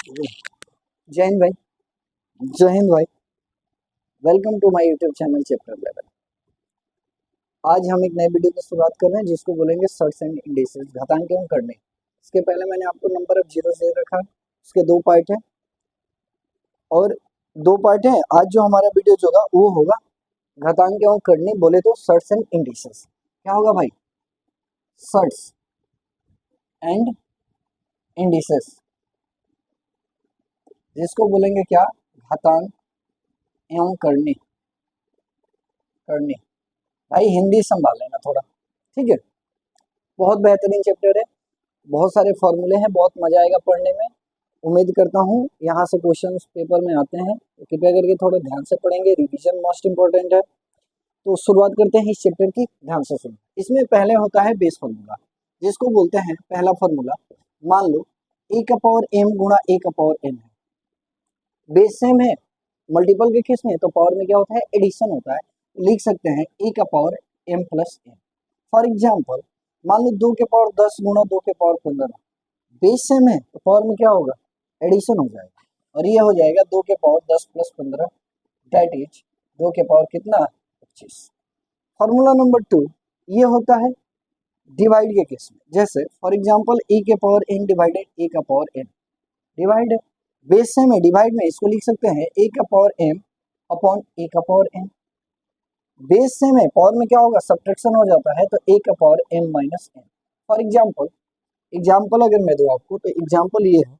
जय हिंद भाई। जय हिंद भाई। Welcome to my YouTube channel chapter 11। आज हम एक नए वीडियो की शुरुआत कर रहे हैं जिसको बोलेंगे सर्ट्स एंड इंडिसेस, घातांक एवं करने। इसके पहले मैंने आपको नंबर ऑफ जीरो दे रखा, उसके दो पार्ट हैं और दो पार्ट हैं। आज जो हमारा वीडियो जो होगा वो होगा घातांक एवं करने, बोले तो सर्ट्स एंड इंडिसेस। क्या होगा भाई? सर्ट्स एंड इंडिसेस, जिसको बोलेंगे क्या? घातांक एवं करने। करने भाई हिंदी संभाल लेना थोड़ा, ठीक है। बहुत बेहतरीन चैप्टर है, बहुत सारे फॉर्मूले हैं, बहुत मजा आएगा पढ़ने में। उम्मीद करता हूँ यहाँ से क्वेश्चंस पेपर में आते हैं, तो कृपया करके थोड़ा ध्यान से पढ़ेंगे। रिवीजन मोस्ट इंपॉर्टेंट है। तो शुरुआत करते हैं इस चैप्टर की, ध्यान से सुनो। इसमें पहले होता है बेस फॉर्मूला, जिसको बोलते हैं पहला फॉर्मूला। मान लो ए का पावर एम गुणा ए का पावर एन है, बेस सेम है, मल्टीपल के केस में तो पावर में क्या होता है? एडिशन होता है। लिख सकते हैं ए का power M plus N. For example मान लो 2 के पावर 10 गुणा 2 के पावर 15, बेस सेम है तो पावर में क्या होगा? एडिशन हो जाएगा, और ये हो जाएगा 2 के पावर 10 प्लस 15, दैट इज 2 के पावर कितना? 25। फॉर्मूला नंबर 2 ये होता है डिवाइड के केस में। जैसे फॉर एग्जाम्पल ए के पावर एन डिवाइडेड ए का पावर एन, डिवाइड है, बेस सेम है, डिवाइड में इसको लिख सकते हैं ए का पावर एम अपॉन ए का पावर एन। बेस सेम है, पावर में क्या होगा? सब्ट्रैक्शन हो जाता है, तो ए का power M minus N. For example अगर मैं दूं आपको, तो एग्जाम्पल ये है,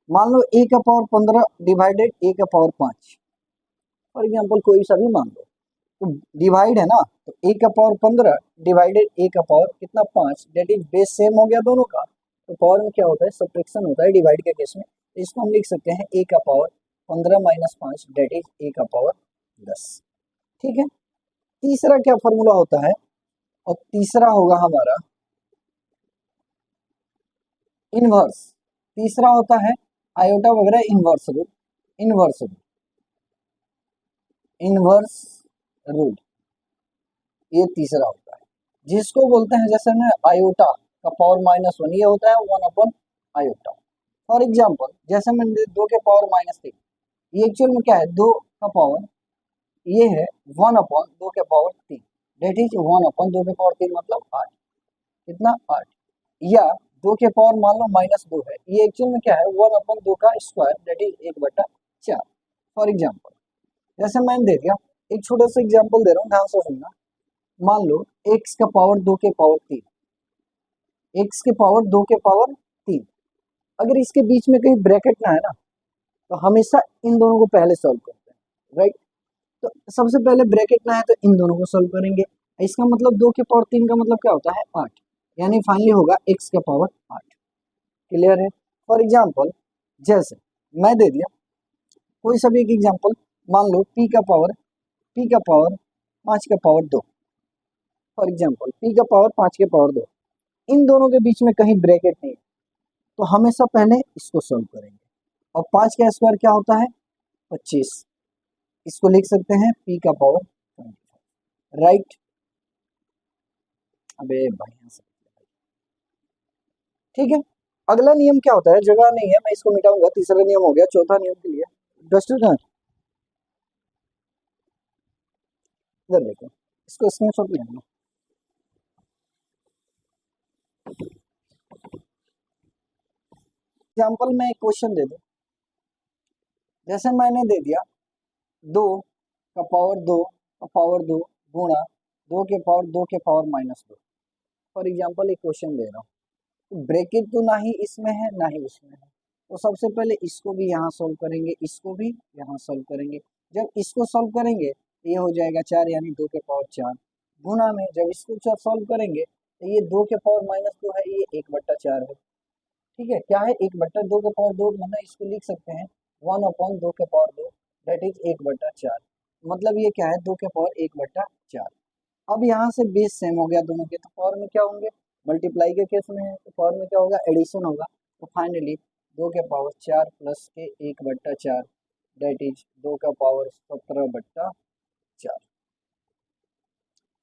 मान लो ए का पावर 15 डिवाइडेड ए का पावर 5। फॉर एग्जाम्पल कोई सा भी मान लो, तो डिवाइड है ना, तो ए का पावर 15 डिवाइडेड ए का पावर कितना? 5, डेट इज बेस सेम हो गया दोनों का, तो पावर में क्या होता है? सब्ट्रैक्शन होता है डिवाइड के केस में। इसको हम लिख सकते हैं ए का power 15 minus 5, that is A का पावर 10। ठीक है। तीसरा क्या फॉर्मूला होता है? और तीसरा होगा हमारा इनवर्स। तीसरा होता है आयोटा वगैरह inverse rule. Inverse rule, inverse rule, ये तीसरा होता है, जिसको बोलते हैं जैसे ना आयोटा का पावर माइनस 1, ये होता है 1 अपॉन आयोटा। फॉर एग्जाम्पल जैसे मैंने 2 के पावर माइनस 3, ये एक्चुअल में क्या है? 2 का पावर, ये है 1 अपॉन 2 के पावर 3, डेट इज 1 अपॉन 2 के पावर 3 मतलब 8। कितना? 8। या 2 के पावर मान लो माइनस 2 है, ये एक्चुअल में क्या है? 1 अपॉन 2 का square, that is 1/4। For example जैसे मैंने दे दिया, एक छोटा सा एग्जाम्पल दे रहा हूँ, ध्यान से सुनना। मान लो x का पावर 2 के पावर 3, x के पावर 2 के पावर 3, अगर इसके बीच में कहीं ब्रैकेट ना है ना, तो हमेशा इन दोनों को पहले सॉल्व करते हैं, राइट। तो सबसे पहले ब्रैकेट ना है तो इन दोनों को सॉल्व करेंगे। इसका मतलब 2 के पावर 3 का मतलब क्या होता है? 8, यानी फाइनली होगा x का पावर 8। क्लियर है? फॉर एग्जाम्पल जैसे मैं दे दिया कोई सा भी एक एग्जाम्पल, मान लो p का पावर 5 का पावर 2। फॉर एग्जाम्पल p का पावर 5 के पावर 2, इन दोनों के बीच में कहीं ब्रैकेट नहीं है, तो हमेशा पहले इसको सॉल्व करेंगे। और 5 का स्क्वायर क्या होता है? 25। इसको लिख सकते हैं p का पावर 25, राइट। अबे बढ़िया से, ठीक है। अगला नियम क्या होता है? जगह नहीं है, मैं इसको मिटाऊंगा। तीसरा नियम हो गया, चौथा नियम के लिए डस्टर है, इधर देखो, इसको स्क्रीनशॉट ले लेना। एग्जाम्पल में एक क्वेश्चन दे दूं, जैसे मैंने दे दिया 2 का पावर 2 का पावर 2 गुणा 2 के पावर 2 के पावर माइनस 2। फॉर एग्जाम्पल एक क्वेश्चन दे रहा हूँ, तो ब्रैकेट तो ना ही इसमें है ना ही उसमें है, तो सबसे पहले इसको भी यहाँ सोल्व करेंगे, इसको भी यहाँ सोल्व करेंगे। जब इसको सोल्व करेंगे तो ये हो जाएगा 4, यानी 2 के पावर 4, गुणा में जब इसको सोल्व करेंगे तो ये 2 के पावर माइनस 2 है, ये 1/4 है। ठीक है, क्या है? 1/2 के पावर 2, मतलब इसको लिख सकते हैं 1 अपॉन 2 के पावर 2, दैट इज 1/4। मतलब ये क्या है? 2 के पावर 1/4। अब यहाँ से बेस सेम हो गया दोनों के, तो पावर में क्या होंगे? मल्टीप्लाई के केस में है तो पावर में क्या होगा? एडिशन होगा। तो फाइनली 2 के पावर 4 प्लस के 1/4, दैट इज 2 का पावर 17/4।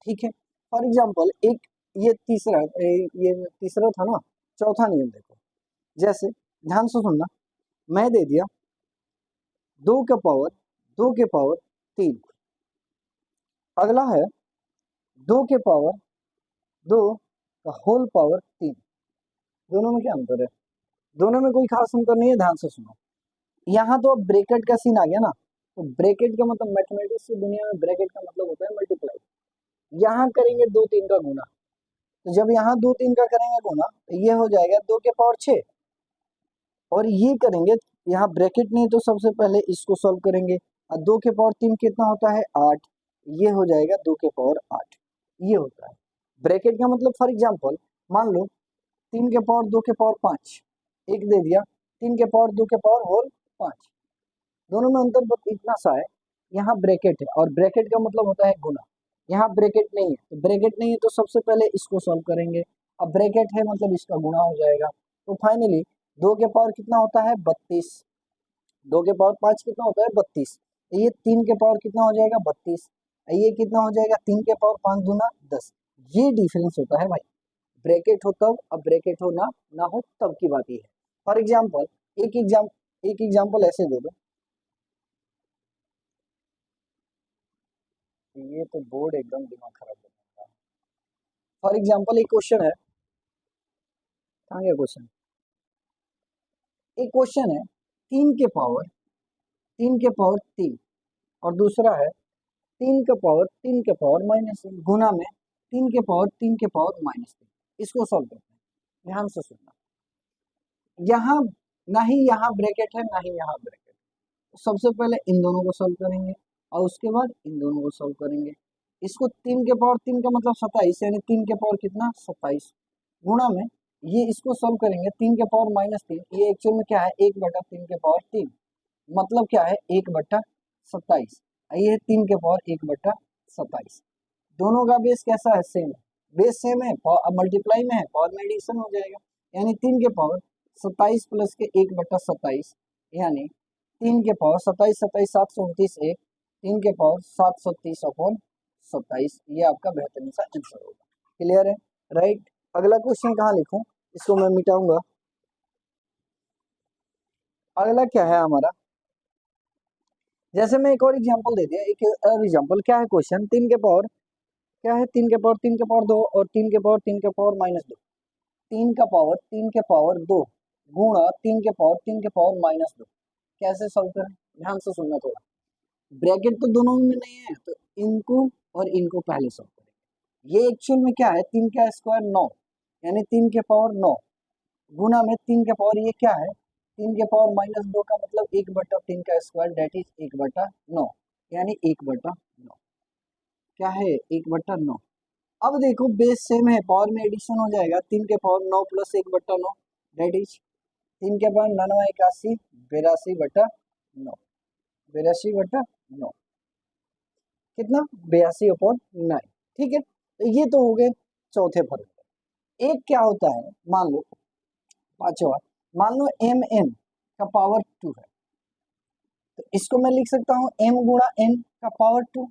ठीक है। फॉर एग्जाम्पल एक ये तीसरा था ना, चौथा नियम देखो। जैसे ध्यान से सुनना, मैं दे दिया 2 के पावर 3। अगला है 2 के पावर 2 का होल पावर 3। दोनों में क्या अंतर है? दोनों में कोई खास अंतर नहीं है, ध्यान से सुनो। यहाँ तो अब ब्रैकेट का सीन आ गया ना, तो ब्रैकेट का मतलब मैथमेटिक्स की दुनिया में ब्रैकेट का मतलब होता है मल्टीप्लाई। यहाँ करेंगे 2 3 का गुना, तो जब यहाँ 2 3 का करेंगे गुना तो ये हो जाएगा 2 के पावर 6। और ये करेंगे, यहाँ ब्रैकेट नहीं तो सबसे पहले इसको सॉल्व करेंगे। और 2 के पावर 3 कितना होता है? 8। ये हो जाएगा 2 के पावर 8। ये होता है ब्रैकेट का मतलब। फॉर एग्जाम्पल मान लो 3 के पावर 2 के पावर 5 एक दे दिया, 3 के पावर 2 के पावर होल 5। दोनों में अंतर बस इतना सा है, यहाँ ब्रैकेट है और ब्रैकेट का मतलब होता है गुना। यहाँ ब्रैकेट नहीं है, तो ब्रैकेट नहीं है तो सबसे पहले इसको सॉल्व करेंगे। अब ब्रैकेट है मतलब इसका गुना हो जाएगा। तो फाइनली 2 के पावर कितना होता है? 32। 2 के पावर 5 कितना होता है? 32। ये 3 के पावर कितना हो जाएगा? 32। ये कितना हो जाएगा? 3 के पावर 5 दूना 10। ये डिफरेंस होता है भाई। ब्रैकेट हो तब, अब ब्रैकेट हो ना हो तब की बात ही है। फॉर एग्जाम्पल एक एग्जाम्पल ऐसे दे दो। ये तो बोर्ड एकदम दिमाग खराब कर देता है। फॉर एग्जाम्पल एक क्वेश्चन है, कहाँ गया क्वेश्चन? एक क्वेश्चन है 3 के पावर 3 और दूसरा है 3 के पावर -3 गुना में 3 के पावर -3। इसको सॉल्व करते हैं, ध्यान से सुनना। यहाँ ना ही यहाँ ब्रैकेट है ना ही यहाँ ब्रैकेट। तो सबसे पहले इन दोनों को सॉल्व करेंगे और उसके बाद इन दोनों को सॉल्व करेंगे। इसको 3 के पावर 3 का मतलब 27, यानी 3 के पावर कितना? 27 गुणा में ये इसको सॉल्व करेंगे 3 के पावर -3। ये एक्चुअल में क्या है? 1/3 के पावर 3, मतलब क्या है? 1/27। ये 3 के पावर 1/27। दोनों का बेस कैसा है? सेम है। बेस सेम है, मल्टीप्लाई में है, पावर में एडिशन हो जाएगा। यानी 3 के पावर 27 प्लस के 1/27, यानी 3 के पावर 27 27 729 1, 3 के पावर 730/27। ये आपका बेहतरीन सा आंसर होगा। क्लियर है? राइट। अगला क्वेश्चन कहाँ लिखूं? इसको मैं मिटाऊंगा। अगला क्या है हमारा? जैसे मैं एक और एग्जांपल दे दिया, एक और एग्जांपल क्या है? क्वेश्चन 3 के पावर क्या है? 3 के पावर 2 और 3 के पावर -2। 3 के पावर 2 गुणा 3 के पावर -2। कैसे सॉल्व करें? ध्यान से सुनना थोड़ा। ब्रैकेट तो दोनों में नहीं है, तो इनको और इनको पहले सॉल्व करेंगे। ये एक्चुअल में क्या है? 3 का स्क्वायर 9, यानी 3 के पावर 9 गुना में 3 के पावर ये क्या है? 3 के पावर -2 का मतलब 1/3 का स्क्वायर, डेट इज 1/9, यानी 1/9। क्या है? 1/9। अब देखो बेस सेम है, पावर में एडिशन हो जाएगा। 3 के पावर 9 प्लस 1/9 डेट इज 3 के पावर 9 81 82/9, 82/9 कितना? 82/9। ठीक है, तो ये तो हो गए चौथे फॉर्मूले। एक क्या होता है, मान लो पांचवा, मान लो mn का पावर 2 है, तो इसको मैं लिख सकता हूँ m गुणा n का पावर 2,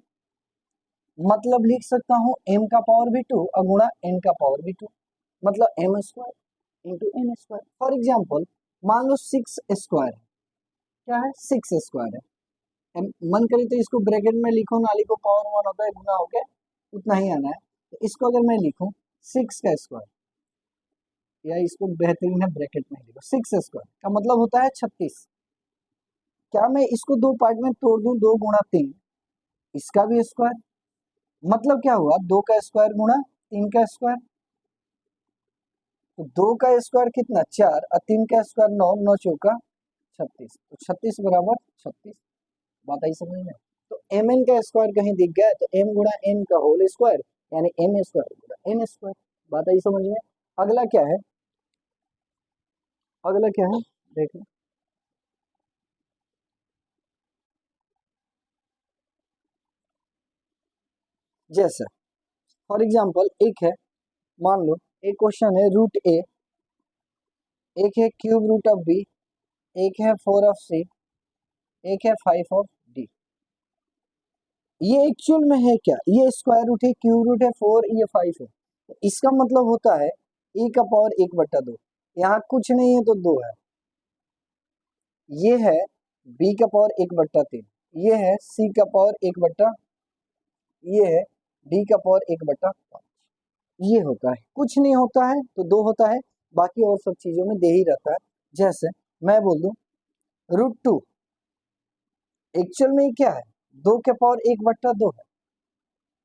मतलब लिख सकता हूँ m का पावर भी 2 और गुणा n का पावर भी 2, मतलब m square into n square. For example मान लो 6 स्क्वायर है। क्या है? 6 स्क्वायर है। मन करे तो इसको ब्रैकेट में लिखो, ना लिखो, पावर 1 होता है, गुना हो गया, उतना ही आना है। तो इसको अगर मैं लिखूं 6 का स्क्वायर, या इसको बेहतरीन है ब्रैकेट में लिखो 6 स्क्वायर का मतलब होता है 36। क्या मैं इसको दो पार्ट में तोड़ दूं? 2 गुणा 3, इसका भी स्क्वायर, मतलब क्या हुआ? 2 का स्क्वायर गुणा 3 का स्क्वायर। तो 2 का स्क्वायर कितना? 4 और 3 का स्क्वायर 9, 9 चौका 36, तो 36 बराबर 36। बात आई समझ में? तो एम एन का स्क्वायर कहीं दिख गया तो m गुणा n का होल स्क्वायर, यानी m स्क्वायर गुणा n स्क्वायर। बात आई समझ में? अगला क्या है? अगला क्या है देखो, जैसे फॉर एग्जांपल एक है, मान लो एक क्वेश्चन है रूट ए, एक है क्यूब रूट ऑफ बी, एक है 4 ऑफ सी, एक है 5 ऑफ डी। ये एक्चुअल में है क्या? ये स्क्वायर रूट है, क्यूब रूट है 4, ये 5 है। तो इसका मतलब होता है ए का पावर 1/2। यहाँ कुछ नहीं है तो 2 है, ये है b का पावर 1/3, ये है c का पावर 1/, ये है d का पावर 1/5। ये होता है, कुछ नहीं होता है तो 2 होता है, बाकी और सब चीजों में दे ही रहता है। जैसे मैं बोल दूं √2, एक्चुअल में क्या है 2 के पावर 1/2 है।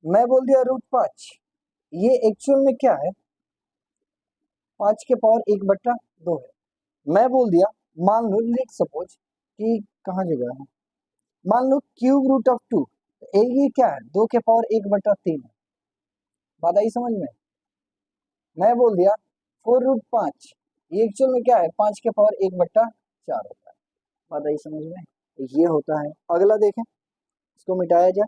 मैं बोल दिया √5, ये एक्चुअल में क्या है 5 के पावर 1/2 है। मैं बोल दिया, मान लो लेट सपोज कि कहाँ जगह है, मान लो क्यूब रूट ऑफ 2, ये क्या है 2 के पावर 1/3 है। बात आई समझ में। मैं बोल दिया 4√5, ये एक्चुअल में क्या है 5 के पावर 1/4 होता है। बात आई समझ में, ये होता है। अगला देखें, इसको मिटाया जाए।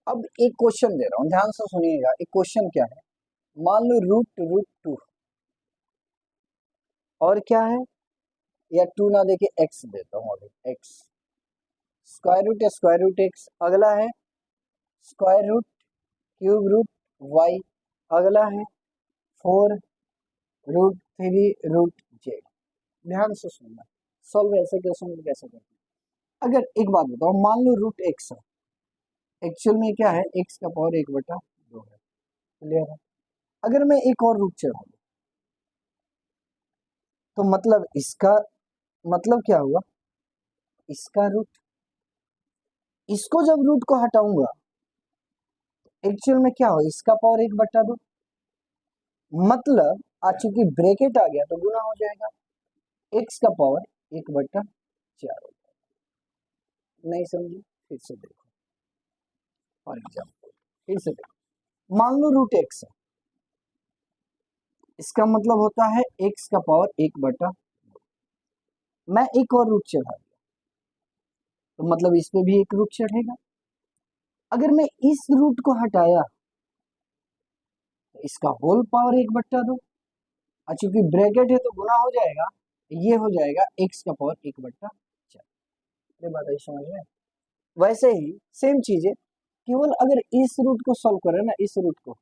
अब एक क्वेश्चन दे रहा हूं, ध्यान से सुनिएगा। एक क्वेश्चन क्या है, मान लो √2 और क्या है, या 2 ना देके x देता हूं अभी, x स्क्वायर रूट या स्क्वायर रूट x। अगला है square root cube root y। अगला है 4√3√z। ध्यान से सुनना, सॉल्व ऐसे क्वेश्चन कैसे करते हैं। अगर एक बात बताओ, मान लो √x है, एक्चुअल में क्या है x का पावर 1/2 है। क्लियर है। अगर मैं एक और रूट चढ़ा दूं तो मतलब इसका मतलब क्या हुआ, इसका रूट, इसको जब रूट को हटाऊंगा एक्चुअल में क्या हो, इसका पावर 1/2, मतलब आज चूंकि ब्रैकेट आ गया तो गुना हो जाएगा, x का पावर 1/4 हो जाएगा। नहीं समझी, फिर से देखो फॉर एग्जाम्पल, फिर से देखो। मान लो √x है, इसका मतलब होता है x का पावर 1/2। मैं एक और रूट चढ़ा दिया तो मतलब इस पे भी एक रूट चढ़ेगा। अगर मैं इस रूट को हटाया तो इसका होल पावर 1/2, और चूंकि ब्रैकेट है तो गुना हो जाएगा, ये हो जाएगा x का पावर 1/4। ये बात आई समझ में। वैसे ही सेम चीज है, केवल अगर इस रूट को सॉल्व करें ना, इस रूट को,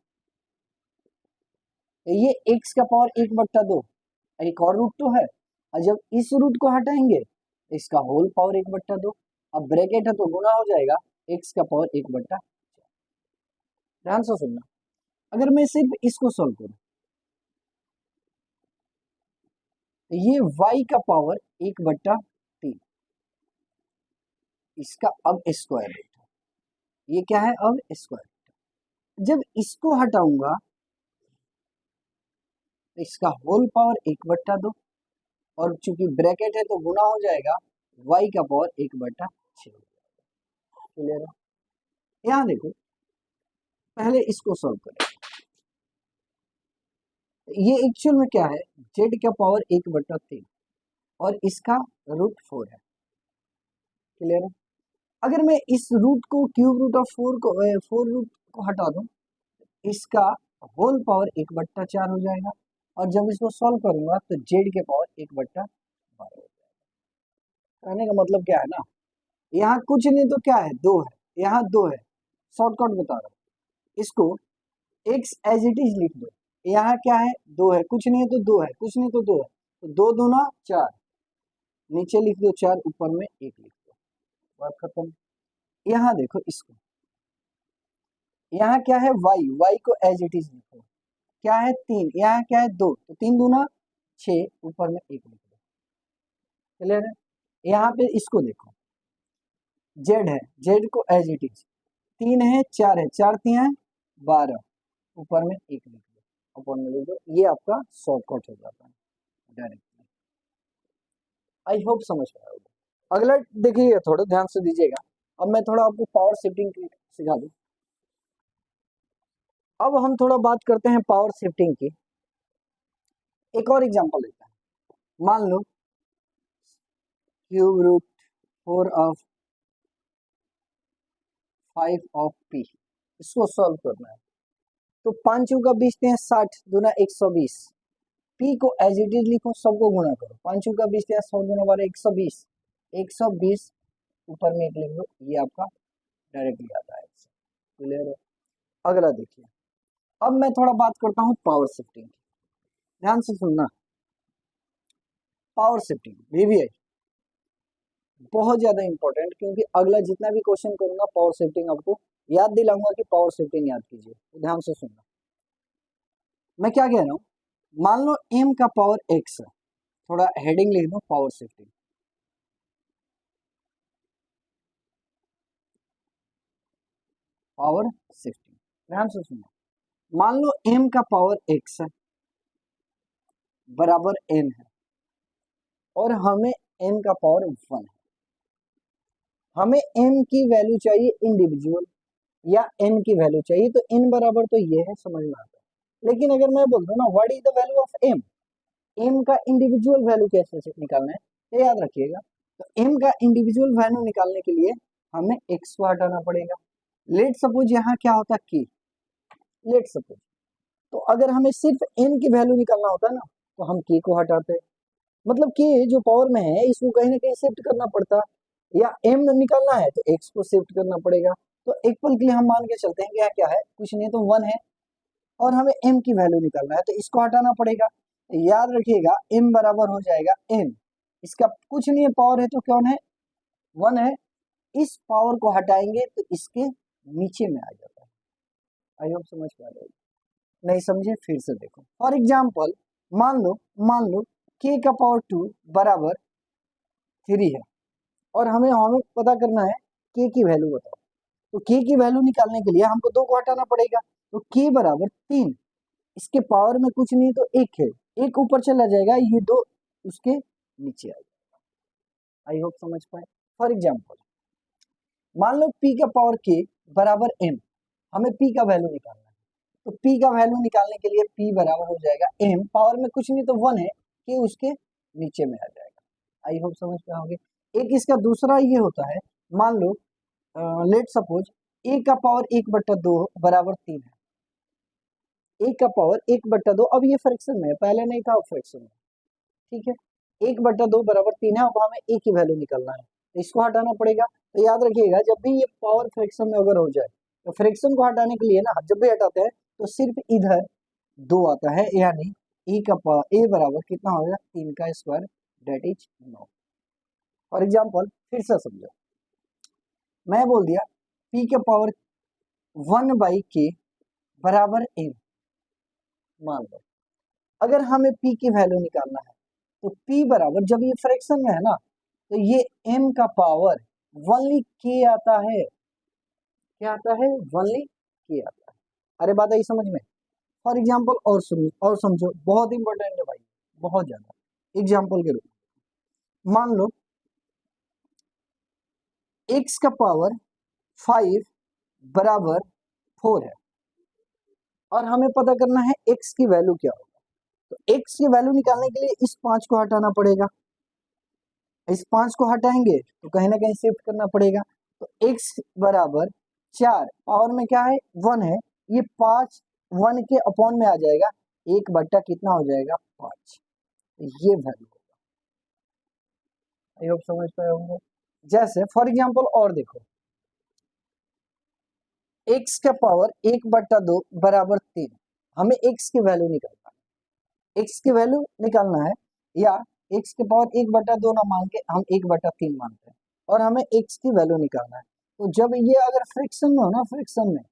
ये x का पावर 1/2, एक और रूट तो है, और जब इस रूट को हटाएंगे इसका होल पावर 1/2। अब ब्रैकेट है तो गुना हो जाएगा x का पावर 1/4। ध्यान से सुनना, अगर मैं सिर्फ इसको सॉल्व करूं तो ये y का पावर 1/3, इसका अब स्क्वायर रूट है, ये क्या है अब स्क्वायर रूट। जब इसको हटाऊंगा तो इसका होल पावर 1/2, और चूंकि ब्रैकेट है तो गुना हो जाएगा y का पावर 1/6। क्लियर है। यहाँ देखो, पहले इसको सॉल्व करें, ये एक्चुअल में क्या है z का पावर 1/3 और इसका √4 है। क्लियर है। अगर मैं इस रूट को क्यूब रूट ऑफ 4 को 4 रूट को हटा दूं, इसका होल पावर 1/4 हो जाएगा, और जब इसको सॉल्व करूंगा तो z के पावर 1/12 हो जाएगा। कहने का मतलब क्या है ना, यहाँ कुछ नहीं तो क्या है 2 है, यहाँ 2 है, शॉर्टकट बता रहा हूँ। इसको x एज इट इज लिख दो, यहाँ क्या है 2 है, कुछ नहीं है तो 2 है, कुछ नहीं तो 2 है, तो 2 दूना 4, नीचे लिख दो 4, ऊपर में 1 लिख दो, बात खत्म। यहाँ देखो इसको, यहाँ क्या है y को एज इट इज लिखो, क्या है 3, यहाँ क्या है 2, तो 3 दूना 6, ऊपर में 1 लिख दो। क्लियर है। यहाँ पे इसको देखो, z है, z को एज इट इज, 3 है 4 है, 4 3 है 12, ऊपर में 1 लिख दो, ऊपर में लिख दो। ये आपका शॉर्टकट हो जाता है डायरेक्टली। आई होप समझ में आएगा। अगला देखिए, थोड़ा ध्यान से दीजिएगा। अब मैं थोड़ा आपको पावर शिफ्टिंग सिखा दूं। अब हम थोड़ा बात करते हैं पावर शिफ्टिंग की। एक और एग्जांपल लेते हैं। मान लो cube root 4 of 5 of p, इसको सॉल्व करना है। तो 5 चौका 20 हैं 60, दूना 120, p को एज इट इज लिखो, सबको गुणा करो, 5 चौका 20 हैं 100 दूना 12 120, 120 ऊपर में 1 लिख दो, ये आपका डायरेक्टली आता है। क्लियर है। अगला देखिए, अब मैं थोड़ा बात करता हूँ पावर शिफ्टिंग की। ध्यान से सुनना, पावर शिफ्टिंग वीवीआई बहुत ज्यादा इंपॉर्टेंट, क्योंकि अगला जितना भी क्वेश्चन करूंगा पावर शिफ्टिंग आपको याद दिलाऊंगा कि पावर शिफ्टिंग याद कीजिए, तो ध्यान से सुनना। मैं क्या कह रहा हूं, मान लो m का पावर x है, थोड़ा हेडिंग लिख दो पावर शिफ्टिंग। पावर शिफ्टिंग ध्यान से सुनो, मान लो m का पावर x है बराबर n है और हमें n का पावर 1 है। हमें m की वैल्यू चाहिए इंडिविजुअल या n की वैल्यू चाहिए, तो n बराबर तो ये है, समझ में आता है। लेकिन अगर मैं बोल दूं ना what is the value of m, m का इंडिविजुअल वैल्यू कैसे निकालना है, तो याद रखिएगा, तो m का इंडिविजुअल वैल्यू निकालने के लिए हमें x को हटाना पड़ेगा। लेट सपोज यहाँ क्या होता k, लेट सपोज, तो अगर हमें सिर्फ n की वैल्यू निकालना होता ना तो हम k को हटाते, मतलब k जो पावर में है इसको कहीं ना कहीं शिफ्ट करना पड़ता, या m निकालना है तो x को शिफ्ट करना पड़ेगा। तो एक पल के लिए हम मान के चलते हैं कि क्या है, कुछ नहीं तो 1 है और हमें m की वैल्यू निकालना है तो इसको हटाना पड़ेगा। याद रखिएगा m बराबर हो जाएगा n, इसका कुछ नहीं है पावर है तो कौन है 1 है, इस पावर को हटाएंगे तो इसके नीचे में आ जाता है। आई होप समझ पा रहे हो, नहीं समझे फिर से देखो। फॉर एग्जाम्पल मान लो k का पावर 2 बराबर 3 है और हमें हमें पता करना है k की वैल्यू बताओ, तो k की वैल्यू निकालने के लिए हमको 2 को हटाना पड़ेगा, तो k बराबर 3, इसके पावर में कुछ नहीं तो 1 है, 1 ऊपर चला जाएगा, ये 2 उसके नीचे आ जाएगा। आई होप समझ पाए। फॉर एग्जाम्पल मान लो p का पावर k बराबर m, हमें p का वैल्यू निकालना है, तो p का वैल्यू निकालने के लिए p बराबर हो जाएगा m, पावर में कुछ नहीं तो 1 है, k उसके नीचे में आ जाएगा। आई होप समझ पाओगे। एक इसका दूसरा ये होता है, मान लो लेट सपोज a का पावर 1/2 बराबर 3 है, a का पावर 1/2, अब ये फ्रैक्शन में है, पहले नहीं था फ्रैक्शन में, ठीक है। 1/2 बराबर 3 है, अब हमें a की वैल्यू निकालना है तो इसको हटाना पड़ेगा। तो याद रखिएगा जब भी ये पावर फ्रैक्शन में अगर हो जाए तो फ्रैक्शन को हटाने के लिए ना जब भी हटाते हैं तो सिर्फ इधर 2 आता है, यानी a का पावर a बराबर कितना होगा 3 का square, that is 9। For example फिर से समझो, मैं बोल दिया p के पावर 1/k बराबर m, मान लो अगर हमें p की वैल्यू निकालना है तो p बराबर, जब ये फ्रैक्शन में है ना तो ये m का पावर वनली k आता है, क्या आता है वनली k आता है। अरे बात आई समझ में। फॉर एग्जाम्पल और सुनो और समझो, बहुत इंपॉर्टेंट है भाई, बहुत ज्यादा। एग्जाम्पल के रूप में मान लो x का पावर 5 बराबर 4 है और हमें पता करना है x की वैल्यू क्या होगा, तो x की वैल्यू निकालने के लिए इस 5 को हटाना पड़ेगा, इस 5 को हटाएंगे तो कहीं ना कहीं शिफ्ट करना पड़ेगा, तो x बराबर 4, पावर में क्या है 1 है, ये 5 1 के अपॉन में आ जाएगा, 1/, कितना हो जाएगा 5, ये वैल्यू होगा। आई होप समझ पाए होंगे। जैसे फॉर एग्जाम्पल और देखो, x का पावर 1/2 बराबर 3, हमें x की वैल्यू निकालना है, x की वैल्यू निकालना है, या x के पावर 1/2 ना मान के हम 1/3 मानते हैं और हमें x की वैल्यू निकालना है। तो जब ये अगर फ्रैक्शन में हो ना, फ्रैक्शन में,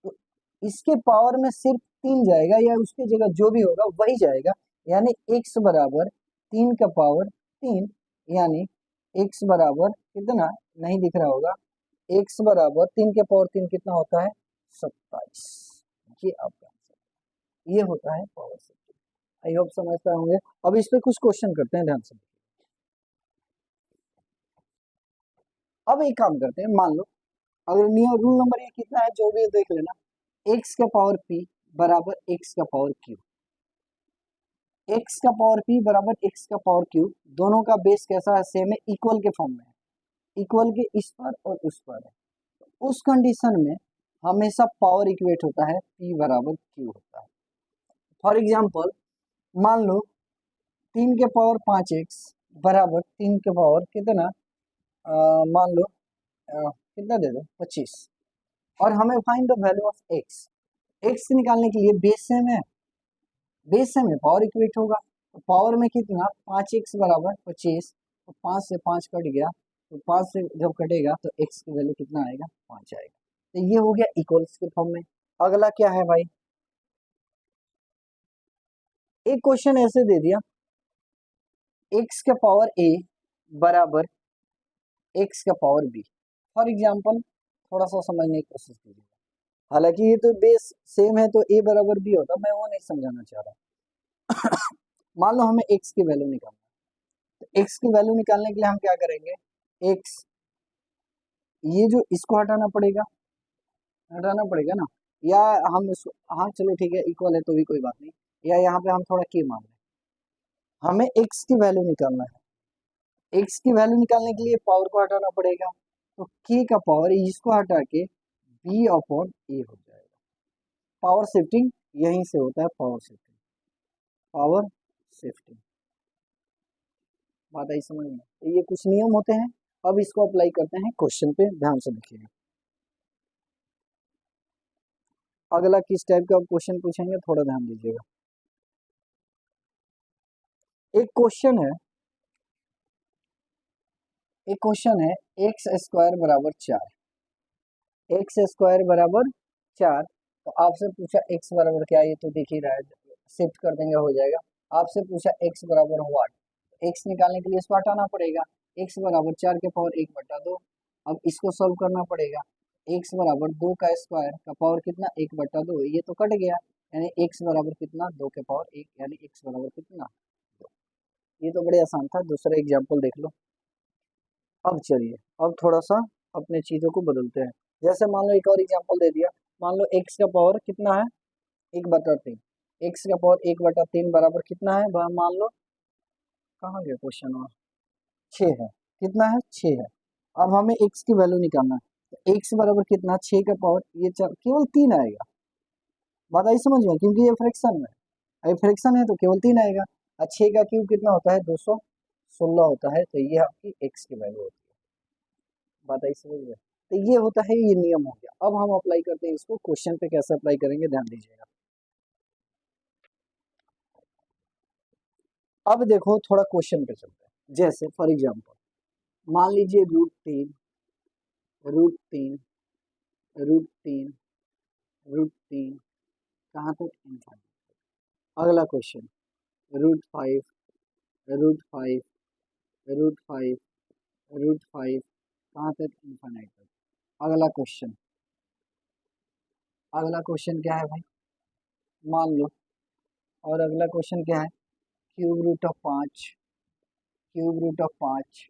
तो इसके पावर में सिर्फ 3 जाएगा या उसकी जगह जो भी होगा वही जाएगा, यानी x बराबर 3 का पावर 3, यानी x बराबर कितना नहीं दिख रहा होगा, x बराबर 3 के पावर 3 कितना होता है 27, ये आपका आंसर, ये होता है पावर शिफ्टिंग। आई होप समझ पाए होंगे। अब इस पे कुछ क्वेश्चन करते हैं ध्यान से। अब एक काम करते हैं, मान लो अगर नियर रूल नंबर ये कितना है जो भी है देख लेना, x का पावर p बराबर x का पावर q, x का पावर p बराबर x का पावर q, दोनों का बेस कैसा है सेम है, इक्वल के फॉर्म में है, इक्वल के इस पर और उस पर है, उस कंडीशन में हमेशा पावर इक्वेट होता है p बराबर q होता है। फॉर एग्जाम्पल मान लो 3 के पावर 5x बराबर 3 के पावर कितना, मान लो कितना दे दो 25, और हमें find the value of x, x निकालने के लिए बेस सेम है, बेस सेम है पावर इक्वेट होगा, पावर में कितना, 5x बराबर 25, तो 5 से 5 कट गया, तो 5 से जब कटेगा तो x की वैल्यू कितना आएगा, 5 आएगा। तो ये हो गया इक्वल्स के फॉर्म में। अगला क्या है भाई, एक क्वेश्चन ऐसे दे दिया, x का पावर a बराबर x का पावर b। फॉर एग्जाम्पल थोड़ा सा समझने की कोशिश कीजिए, हालांकि ये तो बेस सेम है तो a बराबर b होता, मैं वो नहीं समझाना चाह रहा। मान लो हमें x की वैल्यू निकालना है, तो x की वैल्यू निकालने के लिए हम क्या करेंगे, x, ये जो इसको हटाना पड़ेगा, हटाना पड़ेगा ना, या हम इसको, हाँ चलो ठीक है इक्वल है तो भी कोई बात नहीं, या यहाँ पे हम थोड़ा k मान लें, हमें x की वैल्यू निकालना है। x की वैल्यू निकालने के लिए पावर को हटाना पड़ेगा, तो k का पावर इसको हटा के b अपॉन a हो जाएगा। पावर शिफ्टिंग यहीं से होता है, पावर शिफ्टिंग, पावर शिफ्टिंग, बात आई समझ में। तो ये कुछ नियम होते हैं, अब इसको अप्लाई करते हैं क्वेश्चन पे, ध्यान से देखिएगा। अगला किस टाइप का क्वेश्चन पूछेंगे, थोड़ा ध्यान दीजिएगा। एक क्वेश्चन है, एक क्वेश्चन है एक्स स्क्वायर बराबर 4, एक्स स्क्वायर बराबर 4, तो आपसे पूछा एक्स बराबर क्या, ये तो दिख ही रहा है, शिफ्ट कर देंगे हो जाएगा। आपसे पूछा एक्स बराबर व्हाट, एक्स निकालने के लिए इसको हटाना पड़ेगा, एक्स बराबर 4 के पावर 1/2, अब इसको सॉल्व करना पड़ेगा। एक्स बराबर 2 का स्क्वायर का पावर कितना, 1/2, ये तो कट गया, यानी एक्स बराबर कितना, 2 के पावर 1, यानी एक्स बराबर कितना, 2। ये तो बड़े आसान था, दूसरा एग्जाम्पल देख लो। अब चलिए, अब थोड़ा सा अपने चीजों को बदलते हैं। जैसे मान लो एक और एग्जांपल दे दिया, मान लो एक्स का पावर कितना है, 1/3, एक्स का पावर 1/3 बराबर कितना है, मान लो, कहाँ गया क्वेश्चन में, 6 है, कितना है, 6 है। अब हमें एक्स की वैल्यू निकालना है, तो एक्स बराबर कितना, 6 का पावर, ये केवल 3 आएगा, बात आई समझ में, क्योंकि ये फ्रैक्शन में, अगर फ्रैक्शन है तो केवल 3 आएगा, और 6 का क्यूब कितना होता है, 216 होता है, तो ये आपकी एक्स की वैल्यू होती है, बात आई समझ में। तो ये होता है, ये नियम हो गया। अब हम अप्लाई करते हैं इसको क्वेश्चन पे, कैसे अप्लाई करेंगे ध्यान दीजिएगा। अब देखो थोड़ा क्वेश्चन पे चलते हैं, जैसे फॉर एग्जांपल मान लीजिए √3, √3, √3, √3, कहाँ तक, इनफाइनाइट। अगला क्वेश्चन √5, √5, √5, √5, कहाँ तक, इनफाइनाइट तक। अगला क्वेश्चन, अगला क्वेश्चन क्या है भाई, मान लो, और अगला क्वेश्चन क्या है, cube root of 5, cube root of 5,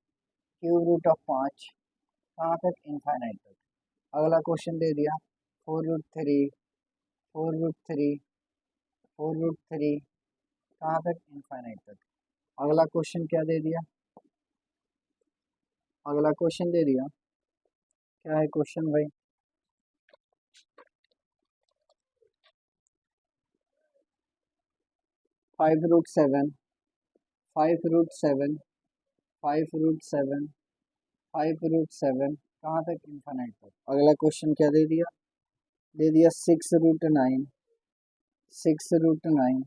cube root of 5, कहाँ तक, इनफाइनाइट तक। अगला क्वेश्चन दे दिया 4√3, 4√3, 4√3, कहाँ तक, इनफाइनाइट तक। अगला क्वेश्चन क्या दे दिया, अगला क्वेश्चन दे दिया, क्या है क्वेश्चन भाई, 5√7, 5√7, 5√7, 5√7, कहाँ तक, इनफाइनाइट तक। अगला क्वेश्चन क्या दे दिया, दे दिया 6√9, 6√9,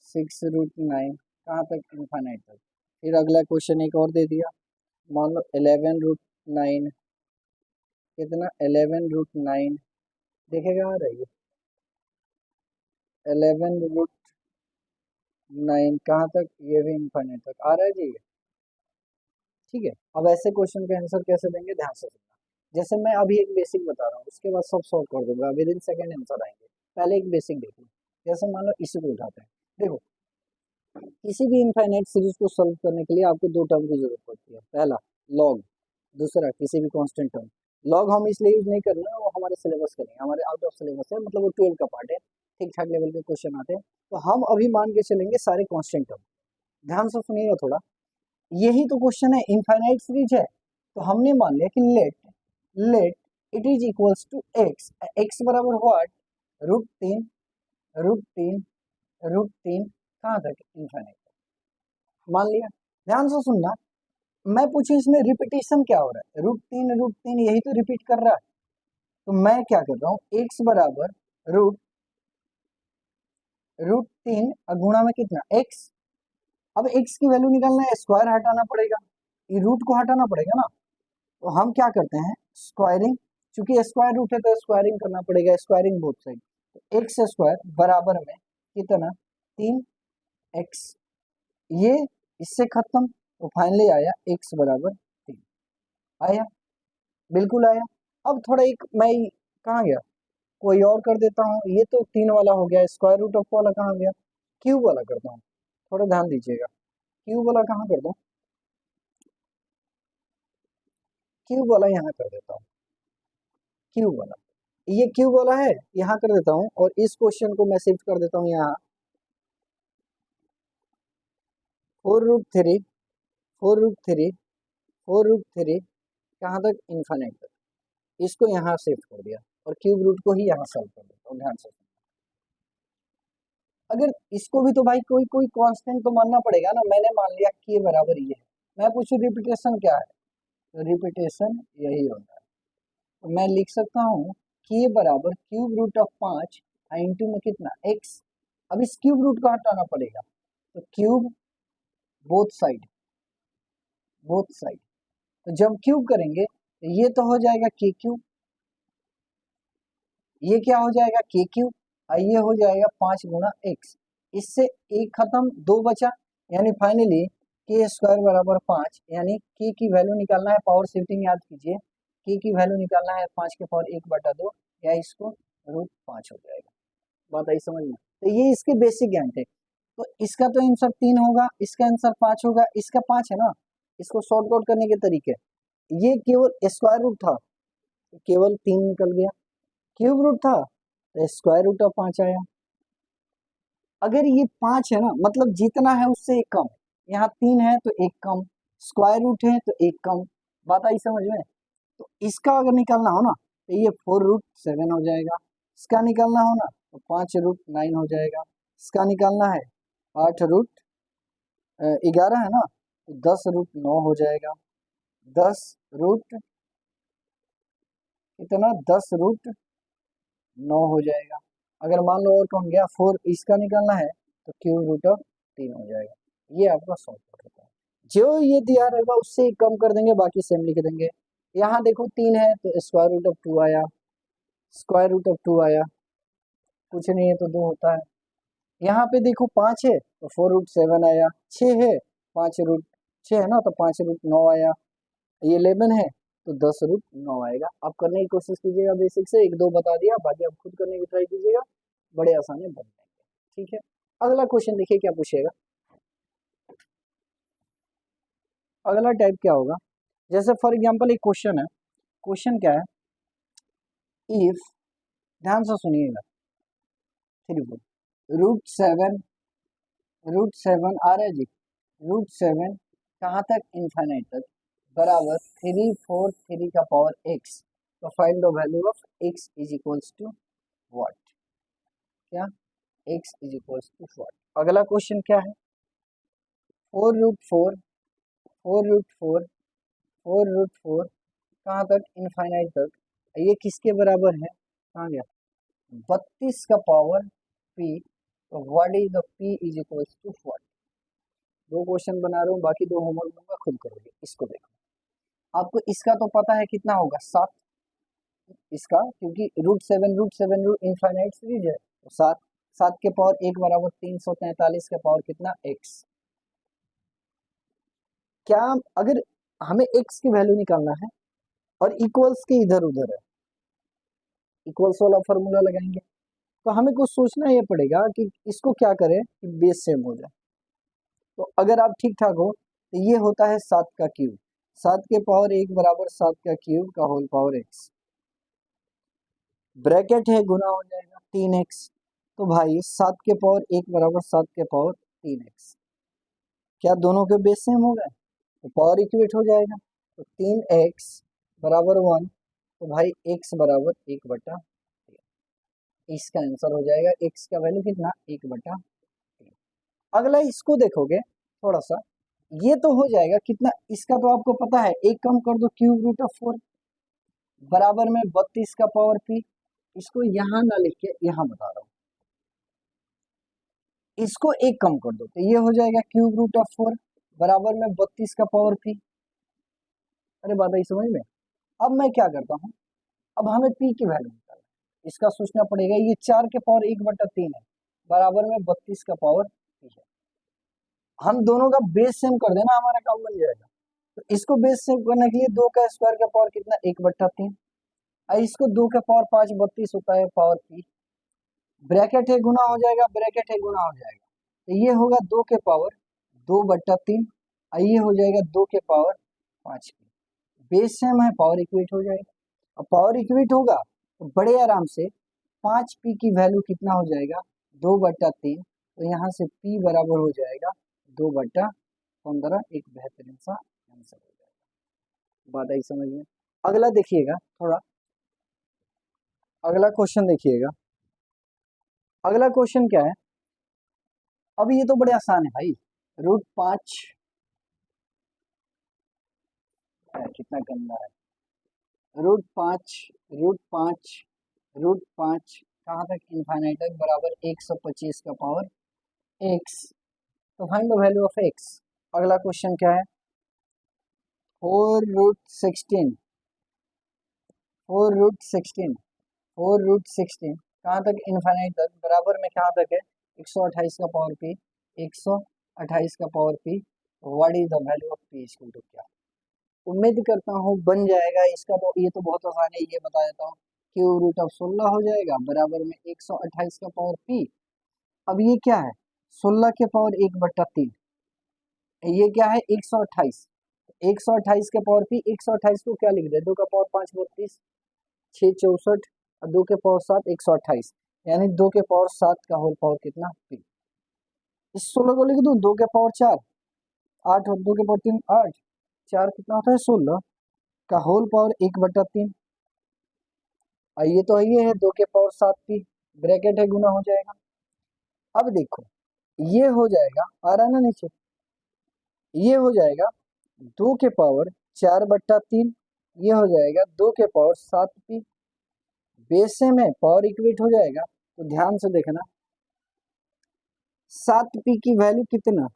6√9, कहाँ तक, इनफाइनाइट तक। फिर अगला क्वेश्चन एक और दे दिया, मान लो 11√9, कितना, 11√9, देखेगा आ रही है, 11√9, कहाँ तक, ये भी इनफाइनाइट तक आ रहा है जी, ठीक है। अब ऐसे क्वेश्चन का आंसर कैसे देंगे, ध्यान से सुनना। जैसे मैं अभी एक बेसिक बता रहा हूँ, उसके बाद सब सॉल्व कर दूंगा, विद इन सेकेंड आंसर आएंगे। पहले एक बेसिक देखो, जैसे मान लो इसी को उठाते हैं, देखो किसी भी इनफाइनाइट सीरीज को सॉल्व करने के लिए आपको दो टर्म की जरूरत पड़ती है, पहला लॉग, दूसरा किसी भी कांस्टेंट टर्म। लॉग हम इसलिए यूज नहीं कर रहे हैं, वो हमारे सिलेबस के नहीं, हमारे आउट ऑफ सिलेबस है, मतलब वो 12 का पार्ट है, ठीक ठाक लेवल के क्वेश्चन आते हैं, तो हम अभी मान के चलेंगे सारे कांस्टेंट टर्म। ध्यान से सुनिएगा थोड़ा, यही तो क्वेश्चन है, इनफाइनाइट सीरीज है, तो हमने मान लिया कि let, let it is equals to X, X बराबर व्हाट, √3, √3, √3, कहाँ तक, इनफाइनाइट मान लिया। ध्यान से सुनना, मैं पूछू इसमें रिपीटेशन क्या हो रहा है, √3, √3 यही तो रिपीट कर रहा है, तो मैं क्या कर रहा हूँ, एक्स बराबर √3 गुणा में कितना, एक्स, अब x की वैल्यू निकालना है, स्क्वायर हटाना पड़ेगा, ये रूट को हटाना पड़ेगा ना, तो हम क्या करते हैं स्क्वायरिंग, चूंकि स्क्वायर रूट है तो स्क्वायरिंग करना पड़ेगा, स्क्वायरिंग बोथ साइड, तो एक्स स्क्वायर बराबर में कितना 3x, ये इससे खत्म, तो फाइनली आया x बराबर 3, आया, बिल्कुल आया। अब थोड़ा एक मैं कहाँ गया, कोई और कर देता हूँ, ये तो 3 वाला हो गया, स्क्वायर रूट ऑफ वाला कहाँ गया, क्यूब वाला करता हूँ, थोड़ा ध्यान दीजिएगा, क्यूब वाला कहाँ कर दूं, क्यूब वाला यहाँ कर देता हूँ, क्यूब वाला, ये क्यूब वाला है यहाँ कर देता हूँ, और इस क्वेश्चन को मैं शिफ्ट कर देता हूँ यहाँ 4√3, 4√3, 4√3 कहाँ तक, इन्फाइनाइट तक, इसको यहाँ शिफ्ट कर दिया और क्यूब रूट को ही यहाँ सॉल्व कर देता हूँ, ध्यान से। अगर इसको भी तो भाई कोई कोई कांस्टेंट तो मानना पड़ेगा ना, मैंने मान लिया के बराबर ये है, मैं पूछूं रिपीटेशन क्या है, तो रिपीटेशन यही होता है, तो मैं लिख सकता हूँ के बराबर क्यूब रूट ऑफ 5 इंटू में कितना x, अब इस क्यूब रूट को हटाना पड़ेगा, तो cube both side, both side, तो जब क्यूब करेंगे तो ये तो हो जाएगा के क्यूब, ये क्या हो जाएगा के क्यूब, और ये हो जाएगा 5 गुना एक्स, इससे एक खत्म, दो बचा, यानी फाइनली के स्क्वायर बराबर 5, यानी के की वैल्यू निकालना है, पावर शिफ्टिंग याद कीजिए, के की वैल्यू निकालना है 5 के पावर 1/2, या इसको √5 हो जाएगा, बात आई समझ में, तो ये इसके बेसिक ज्ञान थे। तो इसका तो आंसर 3 होगा, इसका आंसर 5 होगा, इसका 5 है ना, इसको सॉर्ट आउट करने के तरीके, ये केवल स्क्वायर रूट था तो केवल 3 निकल गया, क्यूब रूट था तो स्क्वायर रूट ऑफ 5 आया, अगर ये 5 है ना, मतलब जितना है उससे एक कम, यहाँ 3 है तो एक कम, स्क्वायर रूट है तो एक कम, बात आई समझ में, तो इसका अगर निकालना हो ना तो ये 4√7 हो जाएगा, इसका निकालना हो ना तो 5√9 हो जाएगा, इसका निकालना है 8√11 है ना, तो 10√9 हो जाएगा, 10 रूट कितना 10√9 हो जाएगा, अगर मान लो और कम गया 4, इसका निकालना है तो क्यूब रूट ऑफ 3 हो जाएगा, ये आपका सॉल्व होता है, जो ये दिया रहेगा उससे एक कम कर देंगे, बाकी सेम लिख देंगे, यहाँ देखो 3 है तो स्क्वायर रूट ऑफ 2 आया, स्क्वायर रूट ऑफ 2 आया, कुछ नहीं है तो 2 होता है, यहाँ पे देखो 5 है तो 4√7 आया, 6 है 5√6 है ना तो 5√9 आया, ये 11 है तो 10√9 आएगा, आप करने की कोशिश कीजिएगा, बेसिक से एक दो बता दिया, बाकी आप खुद करने की ट्राई कीजिएगा, बड़े आसानी बन जाएंगे, ठीक है। अगला क्वेश्चन देखिए क्या पूछेगा, अगला टाइप क्या होगा, जैसे फॉर एग्जांपल एक क्वेश्चन है, क्वेश्चन क्या है, इफ, ध्यान से सुनिएगा, √7, √7 आ रहा है जी, √7 कहाँ तक, इनफाइनाइट तक, बराबर 343 का पावर x, तो find the value of x is equals to what, क्या x is equals to what. अगला क्वेश्चन क्या है, 4√4, 4√4, 4√4 कहाँ तक, इनफाइनाइट तक, ये किसके बराबर है, कहाँ गया, 32 का पावर p, तो what is the p is equals to what. दो क्वेश्चन बना रहा हूँ, बाकी दो होमवर्क दूंगा, खुद करोगे, इसको देखो, आपको इसका तो पता है कितना होगा 7, इसका क्योंकि √7 रूट इनफाइनाइट सीरीज है, तो 7, 7 के पावर 1 बराबर 343 के पावर कितना x, क्या अगर हमें x की वैल्यू निकालना है और इक्वल्स के इधर उधर है, इक्वल्स वाला फॉर्मूला लगाएंगे, तो हमें कुछ सोचना ये पड़ेगा कि इसको क्या करें कि बेस सेम हो जाए, तो अगर आप ठीक ठाक हो तो ये होता है 7 का क्यूब, 7 के पावर 1 बराबर 7 का क्यूब का होल पावर x, ब्रैकेट है गुना हो जाएगा 3x, तो भाई 7 के पावर 1 बराबर 7 के पावर 3x, क्या दोनों के बेस सेम हो गए, तो पावर इक्वेट हो जाएगा, तो 3x बराबर 1, तो भाई x बराबर 1/3, इसका आंसर हो जाएगा, x का वैल्यू कितना 1/3। अगला इसको देखोगे थोड़ा सा, ये तो हो जाएगा कितना, इसका तो आपको पता है, एक कम कर दो क्यूब रूट ऑफ 4 बराबर में 32 का पावर p, इसको यहाँ ना लिख के यहाँ बता रहा हूँ, इसको एक कम कर दो तो ये हो जाएगा क्यूब रूट ऑफ 4 बराबर में 32 का पावर पी। अरे बात आई समझ में। अब मैं क्या करता हूँ, अब हमें पी की वैल्यू निकालना है, इसका सोचना पड़ेगा। ये 4 के पावर 1/3 है बराबर में 32 का पावर पी है। हम दोनों का बेस सेम कर देना, हमारा काम बन जाएगा। तो इसको बेस सेम करने के लिए 2 का स्क्वायर का पावर कितना 1/3, इसको 2 का पावर 5 32 होता है पावर पी। ब्रैकेट है गुना हो जाएगा, ब्रैकेट है गुना हो जाएगा, तो ये होगा 2 के पावर 2/3, ये हो जाएगा 2 के पावर 5 पी। बेस सेम है, पावर इक्वेट हो जाएगा। अब पावर इक्वेट होगा तो बड़े आराम से 5 पी की वैल्यू कितना हो जाएगा 2/3, तो यहाँ से पी बराबर हो जाएगा 2/15। एक बेहतरीन सा आंसर हो जाएगा। बात आई समझ में। अगला देखिएगा, थोड़ा अगला क्वेश्चन देखिएगा। अगला क्वेश्चन क्या है, अब ये तो बड़े आसान है भाई। √5 कितना गंदा है। √5 √5 √5 कहाँ तक इनफाइनाइट तक बराबर 125 का पावर x। तो find the value of x। अगला क्वेश्चन क्या है, 4√16 कहाँ तक इनफाइनाइट तक बराबर में कहाँ तक है 128 का पावर p। 128 का power p। What is the value of p equal to क्या। उम्मीद करता हूँ बन जाएगा इसका। तो ये तो बहुत आसान है, ये बता देता हूँ। क्यूब रूट ऑफ 16 हो जाएगा बराबर में 128 का पावर p। अब ये क्या है 16 के पावर 1/3, ये क्या है 128। 128 के पावर p, 128 को क्या लिख दे 2 का पावर 5 32, 6 64 और 2 के पावर 7 128, यानी 2 के पावर 7 का होल पावर कितना p। इस 16 को लिख दूं 2 के पावर 4 8 और 2 के पावर 3 8, 4 कितना होता है 16 का होल पावर 1/3। और ये तो ये है 2 के पावर 7 p, ब्रैकेट है गुना हो जाएगा। अब देखो ये हो जाएगा, आ रहा है ना नीचे, ये हो जाएगा 2 के पावर 4/3, ये हो जाएगा 2 के पावर 7 p। बेस से में पावर इक्वेट हो जाएगा, तो ध्यान से देखना 7 p की वैल्यू कितना,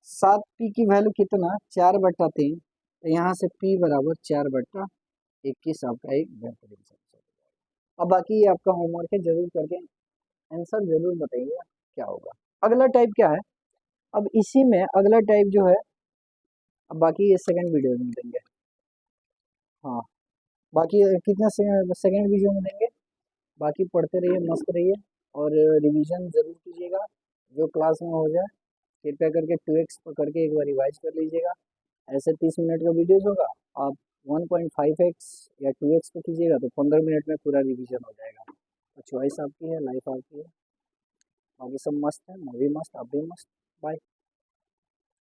7 p की वैल्यू कितना 4/3, तो यहाँ से p बराबर 4/21 आपका एक बेहतरीन आंसर। अब बाकी ये आपका होमवर्क है, जरूर करके आंसर जरूर बताइए क्या होगा। अगला टाइप क्या है, अब इसी में अगला टाइप जो है, अब बाकी ये सेकंड वीडियो में देंगे। हाँ बाकी कितना सेकंड वीडियो में देंगे। बाकी पढ़ते रहिए, मस्त रहिए और रिवीजन जरूर कीजिएगा जो क्लास में हो जाए। कृपया करके 2x पर करके एक बार रिवाइज कर लीजिएगा। ऐसे 30 मिनट का वीडियोज होगा, आप 1.5x या 2x पे कीजिएगा तो 15 मिनट में पूरा रिवीजन हो जाएगा। तो चॉइस आपकी है, लाइफ आपकी है। बाकी सब मस्त है, मैं भी मस्त, आप भी मस्त। बाय।